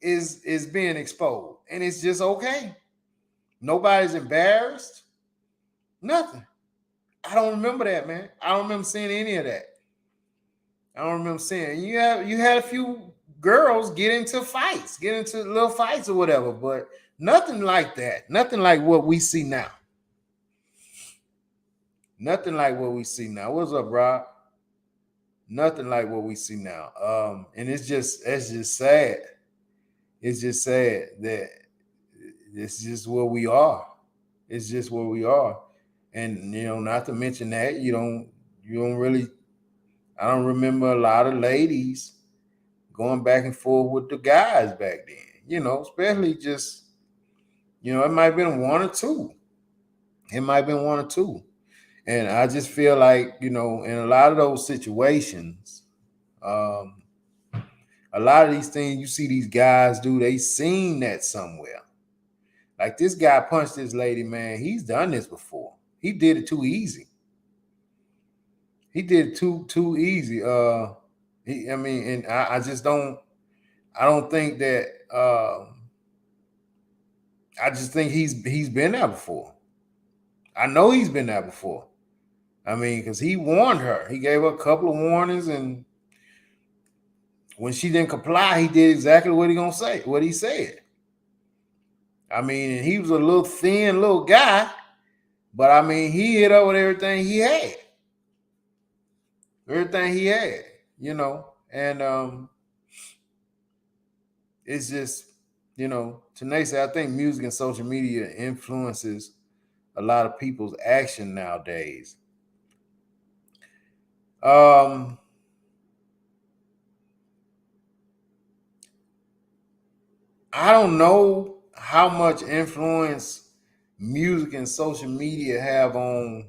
is being exposed, and it's just okay. Nobody's embarrassed. Nothing. I don't remember that, man. I don't remember seeing any of that. I don't remember seeing. You had a few girls get into little fights or whatever, but nothing like that. Nothing like what we see now. Nothing like what we see now. What's up, Rob? Nothing like what we see now. And it's just sad. It's just sad that it's just where we are. It's just where we are. And not to mention that you don't really I don't remember a lot of ladies going back and forth with the guys back then, especially just, it might have been one or two. It might have been one or two. And I just feel like, in a lot of those situations, a lot of these things you see these guys do, they seen that somewhere. Like this guy punched this lady, man. He's done this before. He did it too easy. He did it too easy. And I just don't. I don't think that. I just think he's been there before. I know he's been there before. I mean, because he warned her. He gave her a couple of warnings, and when she didn't comply, he did exactly what he said. I mean, and he was a little thin little guy, but I mean, he hit her with everything he had. Everything he had, and it's just, Tanesa, I think music and social media influences a lot of people's action nowadays. I don't know how much influence music and social media have on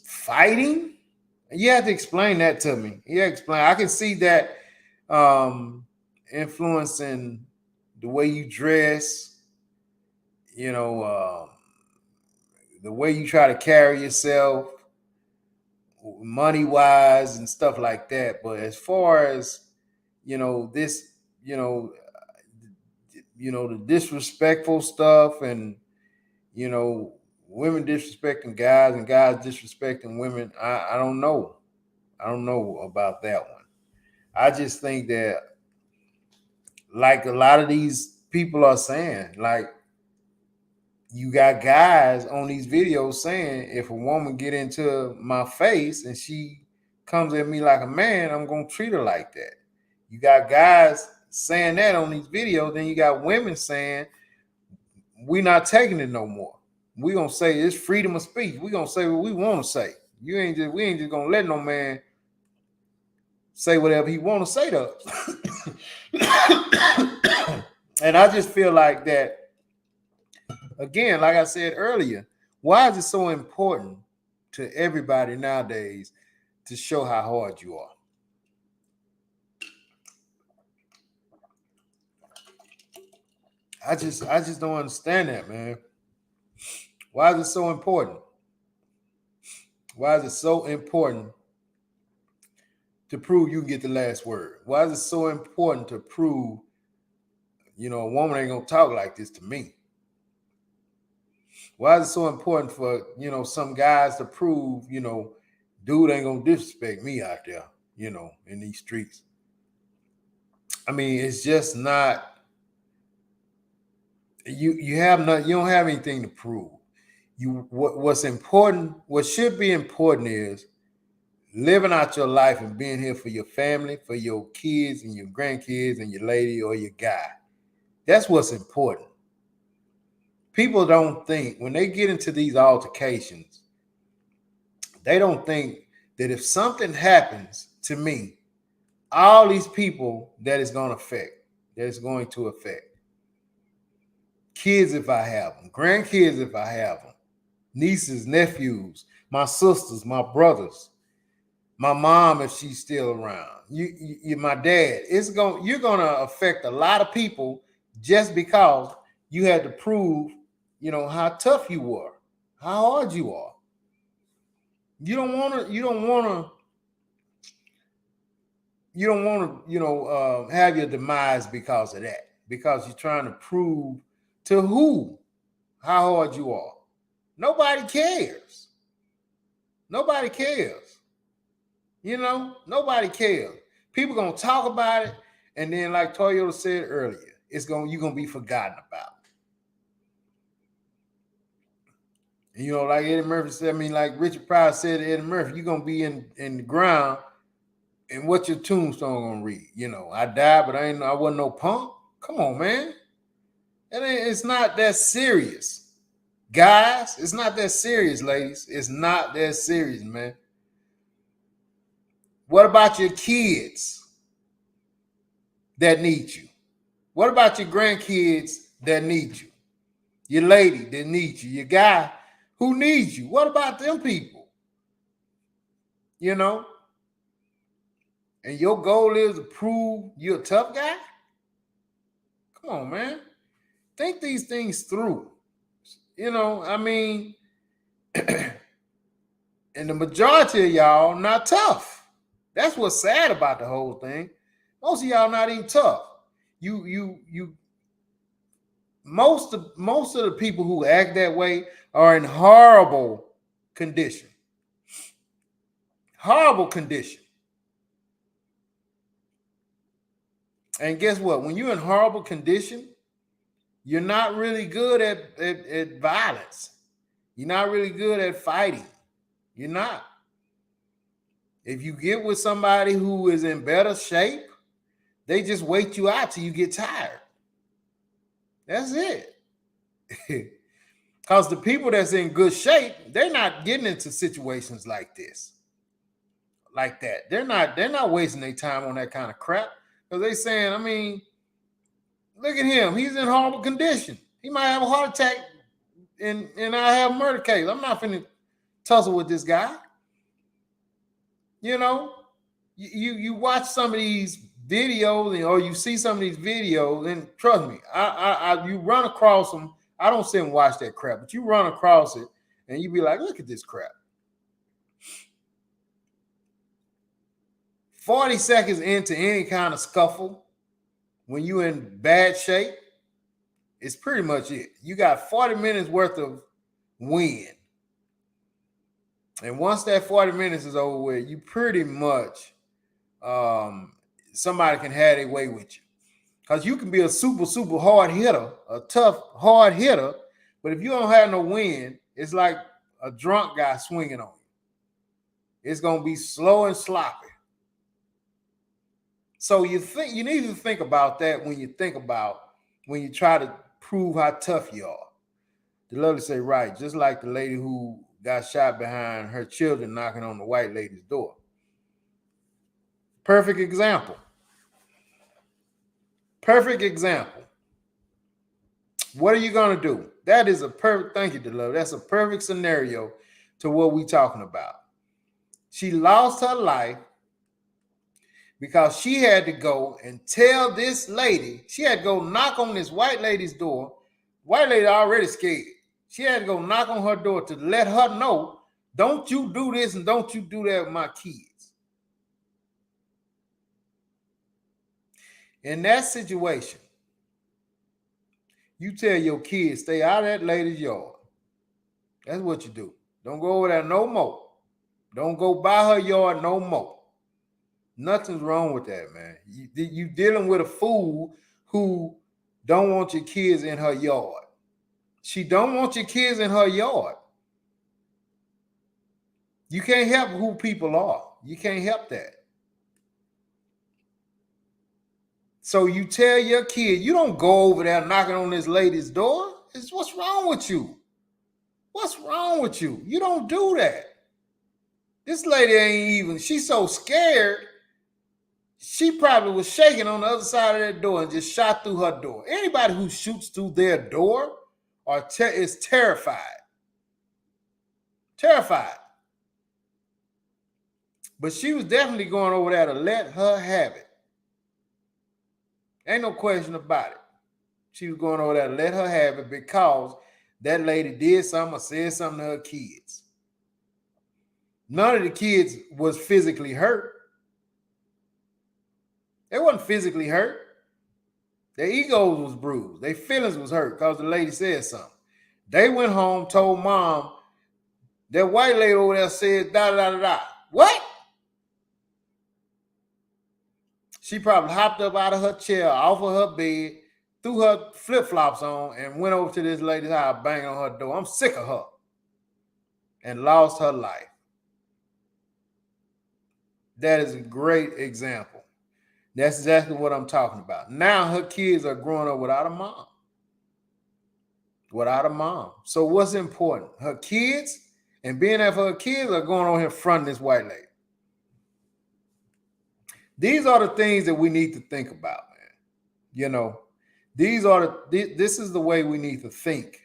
fighting. You have to explain that to me. I can see that influencing the way you dress, the way you try to carry yourself, money wise and stuff like that. But as far as this, the disrespectful stuff, and women disrespecting guys and guys disrespecting women, I don't know. I don't know about that one. I just think that, like a lot of these people are saying, like, you got guys on these videos saying, if a woman get into my face and she comes at me like a man, I'm going to treat her like that. You got guys saying that on these videos. Then you got women saying, we're not taking it no more. We're going to say it's freedom of speech. We're going to say what we want to say. We ain't just going to let no man say whatever he want to say to us. And I just feel like that, again, like I said earlier, why is it so important to everybody nowadays to show how hard you are? I just don't understand that, man. Why is it so important? Why is it so important to prove you get the last word? Why is it so important to prove, a woman ain't gonna talk like this to me? Why is it so important for, some guys to prove, dude ain't gonna disrespect me out there, in these streets? I mean, it's just not. You don't have anything to prove. What's important, what should be important is living out your life and being here for your family, for your kids and your grandkids and your lady or your guy. That's what's important. People don't think, when they get into these altercations, they don't think that if something happens to me, all these people that it's going to affect. Kids if I have them, grandkids if I have them, nieces, nephews, my sisters, my brothers, my mom if she's still around, you my dad. You're gonna affect a lot of people just because you had to prove, how tough you were, how hard you are. You don't want to have your demise because of that, because you're trying to prove to who how hard you are. Nobody cares. Nobody cares. Nobody cares. People gonna talk about it, and then, like Toyota said earlier, you're gonna be forgotten about. And, like Eddie Murphy said, like Richard Pryor said to Eddie Murphy, you're gonna be in the ground, and what your tombstone gonna read? I died, but I wasn't no punk. Come on, man. It's not that serious. Guys, it's not that serious, ladies. It's not that serious, man. What about your kids that need you? What about your grandkids that need you? Your lady that needs you? Your guy who needs you? What about them people? And your goal is to prove you're a tough guy? Come on, man. Think these things through. And the majority of y'all not tough. That's what's sad about the whole thing. Most of y'all not even tough. Most of the people who act that way are in horrible condition. Horrible condition. And guess what? When you're in horrible condition, you're not really good at violence. You're not really good at fighting. You're not. If you get with somebody who is in better shape, they just wait you out till you get tired. That's it. Because the people that's in good shape, they're not getting into situations like this. Like that. They're not wasting their time on that kind of crap. Because they're saying, look at him. He's in horrible condition. He might have a heart attack and I have a murder case. I'm not finna tussle with this guy. You watch some of these videos or you see some of these videos, and trust me, you run across them. I don't sit and watch that crap, but you run across it and you be like, look at this crap. 40 seconds into any kind of scuffle, when you're in bad shape, it's pretty much it. You got 40 minutes worth of wind. And once that 40 minutes is over with, you pretty much, somebody can have their way with you. Because you can be a super, super hard hitter, a tough, hard hitter, but if you don't have no wind, it's like a drunk guy swinging on you. It's going to be slow and sloppy. So you need to think about that when you try to prove how tough you are. The lovely say, right, just like the lady who got shot behind her children knocking on the white lady's door. Perfect example. Perfect example. What are you going to do? That is a perfect, thank you, Delove. That's a perfect scenario to what we're talking about. She lost her life because she had to go and tell this lady, she had to go knock on this white lady's door. White lady already scared. She had to go knock on her door to let her know, don't you do this and don't you do that with my kids. In that situation, you tell your kids, stay out of that lady's yard. That's what you do. Don't go over there no more. Don't go by her yard no more. Nothing's wrong with that, man. You dealing with a fool who don't want your kids in her yard. She don't want your kids in her yard. You can't help who people are. You can't help that. So you tell your kid, you don't go over there knocking on this lady's door. What's wrong with you? What's wrong with you? You don't do that. This lady ain't even, she's so scared. She probably was shaking on the other side of that door and just shot through her door. Anybody who shoots through their door is terrified. Terrified. But she was definitely going over there to let her have it. Ain't no question about it. She was going over there to let her have it because that lady did something or said something to her kids. None of the kids was physically hurt. They wasn't physically hurt. Their egos was bruised. Their feelings was hurt because the lady said something. They went home, told mom, that white lady over there said da-da-da-da-da. What? She probably hopped up out of her chair, off of her bed, threw her flip-flops on, and went over to this lady's house, banging on her door. I'm sick of her. and lost her life. That is a great example. That's exactly what I'm talking about. Now her kids are growing up without a mom. Without a mom. So what's important? Her kids, and being that her kids are going on here fronting this white lady. These are the things that we need to think about, man. You know, this is the way we need to think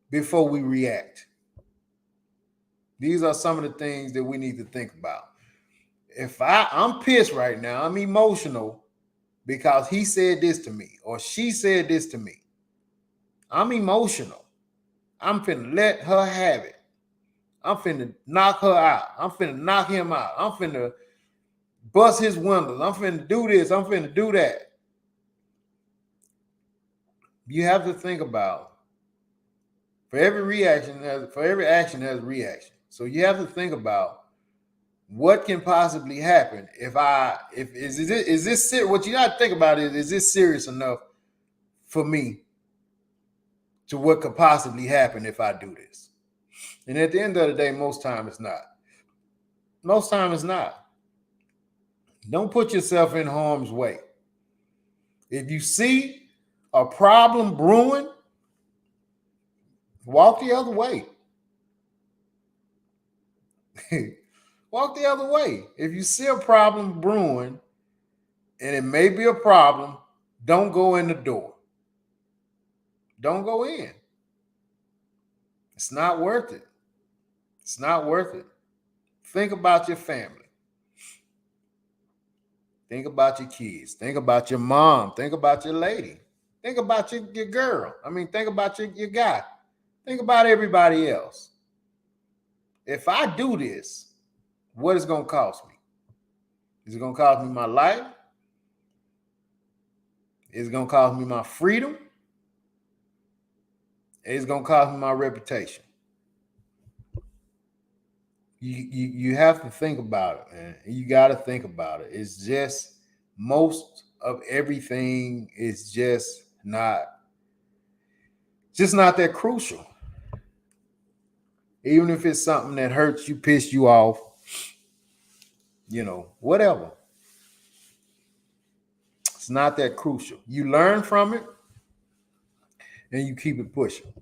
before we react. These are some of the things that we need to think about. If I'm pissed right now, I'm emotional because he said this to me or she said this to me. I'm emotional. I'm finna let her have it. I'm finna knock her out. I'm finna knock him out. I'm finna bust his windows. I'm finna do this. I'm finna do that. You have to think about for every action there's a reaction. So you have to think about what can possibly happen if this what you got to think about is this serious enough for me to what could possibly happen if I do this? And at the end of the day, most time it's not. Most time it's not. Don't put yourself in harm's way. If you see a problem brewing, walk the other way. Walk the other way. If you see a problem brewing, and it may be a problem, don't go in the door. Don't go in. It's not worth it. It's not worth it. Think about your family. Think about your kids. Think about your mom. Think about your lady. Think about your girl. Think about your guy. Think about everybody else. If I do this, what is it going to cost me? Is it going to cost me my life? Is it going to cost me my freedom? It's going to cost me my reputation. You have to think about it, man. You got to think about it. It's just most of everything is just not that crucial. Even if it's something that hurts you, piss you off, whatever. It's not that crucial. You learn from it and you keep it pushing.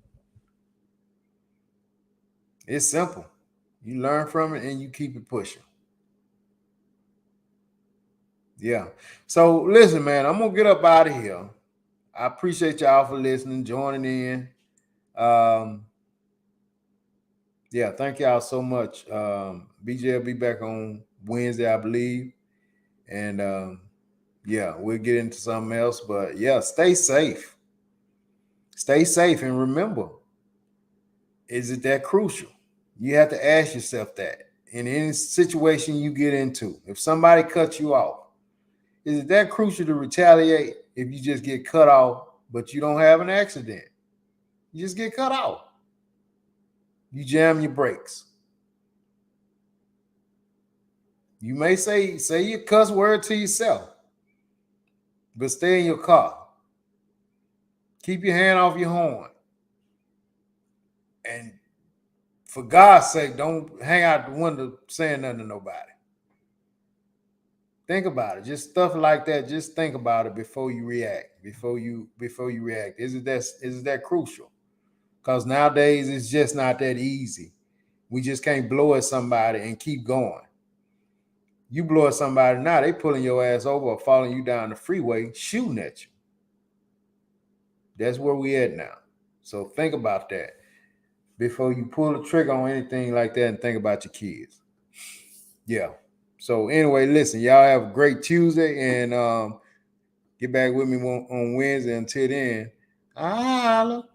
It's simple. You learn from it and you keep it pushing. Yeah. So listen, man, I'm going to get up out of here. I appreciate y'all for listening, joining in. Yeah, thank y'all so much. BJ will be back on Wednesday, I believe. And yeah, we'll get into something else. But yeah, stay safe. Stay safe. And remember, is it that crucial? You have to ask yourself that in any situation you get into. If somebody cuts you off, is it that crucial to retaliate if you just get cut off, but you don't have an accident? You just get cut off. You jam your brakes. You may say your cuss word to yourself, but stay in your car. Keep your hand off your horn. And for God's sake, don't hang out the window saying nothing to nobody. Think about it. Just stuff like that. Just think about it before you react. Before you react. Is it that crucial? Because nowadays it's just not that easy. We just can't blow at somebody and keep going. You blow at somebody now, they pulling your ass over or following you down the freeway, shooting at you. That's where we at now. So think about that before you pull the trigger on anything like that, and think about your kids. Yeah. So anyway, listen, y'all have a great Tuesday, and get back with me on Wednesday. Until then, holla.